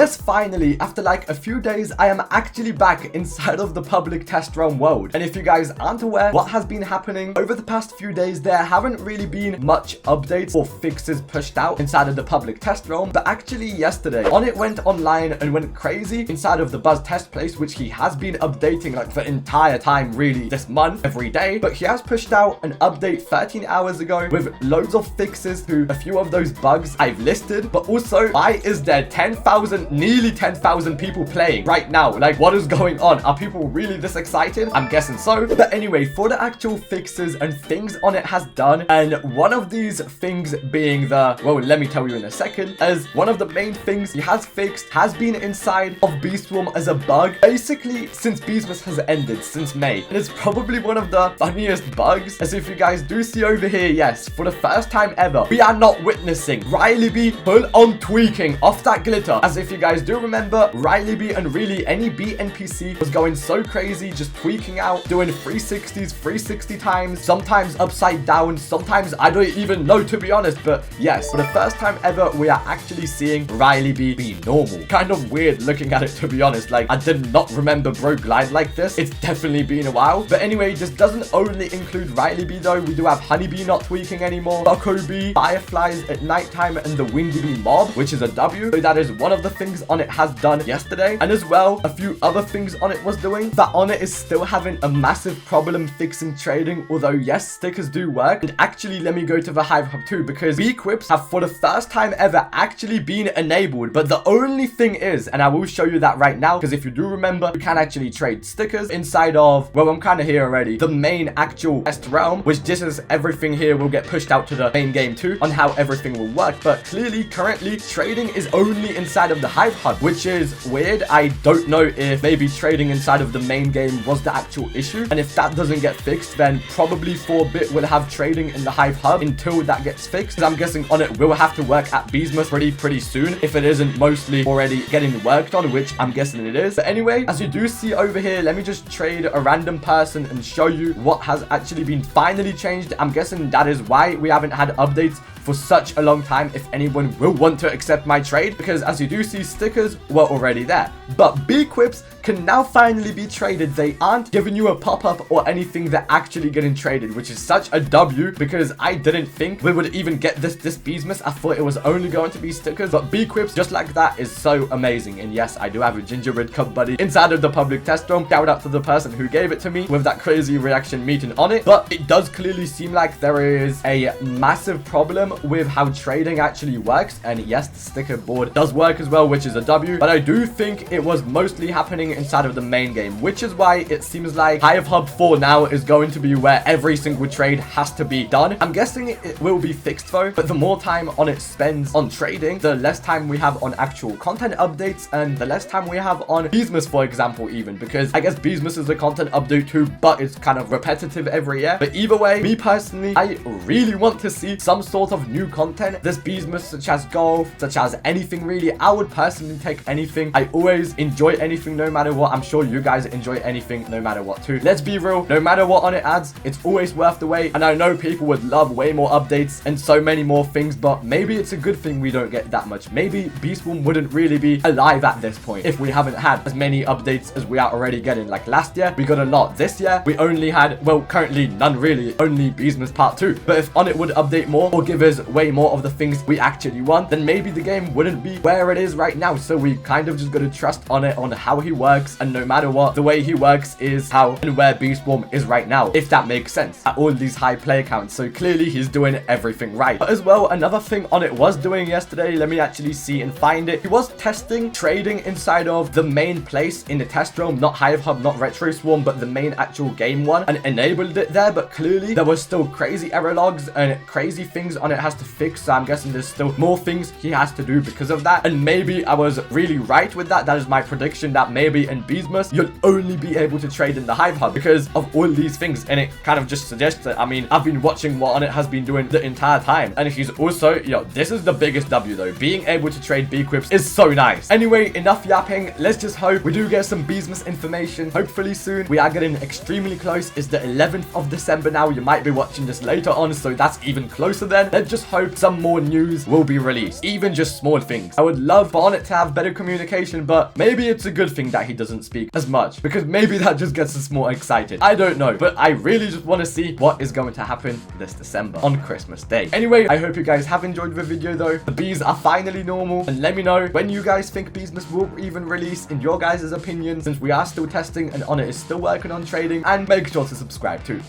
yes, finally, after like a few days, I am actually back inside of the public test realm world. And if you guys aren't aware what has been happening over the past few days, there haven't really been much updates or fixes pushed out inside of the public test realm. But actually yesterday, ONETT went online and went crazy inside of the Buzz test place, which he has been updating like the entire time really this month, every day. But he has pushed out an update 13 hours ago with loads of fixes to a few of those bugs I've listed. But also, why is there 10,000, nearly 10,000 people playing right now? Like, what is going on? Are people really this excited? I'm guessing so. But anyway, for the actual fixes and things ONETT has done, and one of these things being the, well, let me tell you in a second, as one of the main things he has fixed has been inside of Bee Swarm as a bug, basically since Beesmas has ended, since May. And it's probably one of the funniest bugs, as if you guys do see over here, yes, for the first time ever, we are not witnessing Riley B full on tweaking off that glitter. As if you guys do remember, Riley B and really any B NPC was going so crazy, just tweaking out, doing 360s, 360 times, sometimes upside down, sometimes I don't even know, to be honest. But yes, for the first time ever, we are actually seeing Riley B be normal. Kind of weird looking at it, to be honest. Like, I did not remember bro glide like this. It's definitely been a while. But anyway, this doesn't only include Riley B though. We do have Honeybee not tweaking anymore, Bucko B, Fireflies at nighttime, and the Windy Bee mob, which is a W. So that is one of the things ONETT has done yesterday. And as well, a few other things ONETT was doing. That ONETT is still having a massive problem fixing trading, although yes, stickers do work. And actually, let me go to the Hive Hub too, because bequips have for the first time ever actually been enabled. But the only thing is, and I will show you that right now, because if you do remember, you can actually trade stickers inside of, well, I'm kind of here already, the main actual test realm, which just as everything here will get pushed out to the main game too on how everything will work. But clearly, currently, trading is only inside of the Hive Hub, which is weird. I don't know if maybe trading inside of the main game was the actual issue. And if that doesn't get fixed, then probably for a bit we'll have trading in the Hive Hub until that gets fixed. Because I'm guessing ONETT will have to work at Beesmas pretty soon, if it isn't mostly already getting worked on, which I'm guessing it is. But anyway, as you do see over here, let me just trade a random person and show you what has actually been finally changed. I'm guessing that is why we haven't had updates for such a long time, if anyone will want to accept my trade, because as you do see, stickers were already there. But bequips can now finally be traded. They aren't giving you a pop-up or anything, they're actually getting traded, which is such a W, because I didn't think we would even get this Beesmas. I thought it was only going to be stickers, but bequips just like that is so amazing. And yes, I do have a gingerbread cup buddy inside of the public test room. Shout out to the person who gave it to me with that crazy reaction meeting on it. But it does clearly seem like there is a massive problem with how trading actually works. And yes, the sticker board does work as well, which is a W. But I do think it was mostly happening inside of the main game, which is why it seems like Hive Hub 4 now is going to be where every single trade has to be done. I'm guessing it will be fixed though, but the more time ONETT spends on trading, the less time we have on actual content updates, and the less time we have on Beesmas, for example, even, because I guess Beesmas is a content update too, but it's kind of repetitive every year. But either way, me personally, I really want to see some sort of new content this Beesmas, such as golf, such as anything really. I would personally take anything. I always enjoy anything no matter what. I'm sure you guys enjoy anything no matter what too. Let's be real, no matter what ONETT adds, it's always worth the wait. And I know people would love way more updates and so many more things, but maybe it's a good thing we don't get that much. Maybe Bee Swarm wouldn't really be alive at this point if we haven't had as many updates as we are already getting. Like last year, we got a lot. This year, we only had, well, currently none really, only Beesmas Part 2. But if ONETT would update more or give us way more of the things we actually want, then maybe the game wouldn't be where it is right now. So we kind of just got to trust ONETT on how he works, and no matter what, the way he works is how and where Bee Swarm is right now, if that makes sense, at all these high player counts. So clearly he's doing everything right. But as well, another thing ONETT was doing yesterday, let me actually see and find it. He was testing trading inside of the main place in the test realm, not Hive Hub, not Retro Swarm, but the main actual game one, and enabled it there. But clearly there was still crazy error logs and crazy things ONETT has to fix. So I'm guessing there's still more things he has to do because of that. And maybe I was really right with that. That is my prediction, that maybe in Beesmas you'll only be able to trade in the Hive Hub because of all these things. And it kind of just suggests that, I mean, I've been watching what ONETT has been doing the entire time, and he's also, yo, this is the biggest W though. Being able to trade bequips is so nice. Anyway, enough yapping. Let's just hope we do get some Beesmas information hopefully soon. We are getting extremely close. It's the 11th of December now. You might be watching this later on, so that's even closer then. Let's just hope some more news will be released, even just small things. I would love for ONETT to have better communication, but maybe it's a good thing that he doesn't speak as much, because maybe that just gets us more excited. I don't know, but I really just want to see what is going to happen this December on Christmas Day. Anyway, I hope you guys have enjoyed the video though. The bees are finally normal, and let me know when you guys think Beesmas will even release in your guys' opinion, since we are still testing and ONETT is still working on trading, and make sure to subscribe too.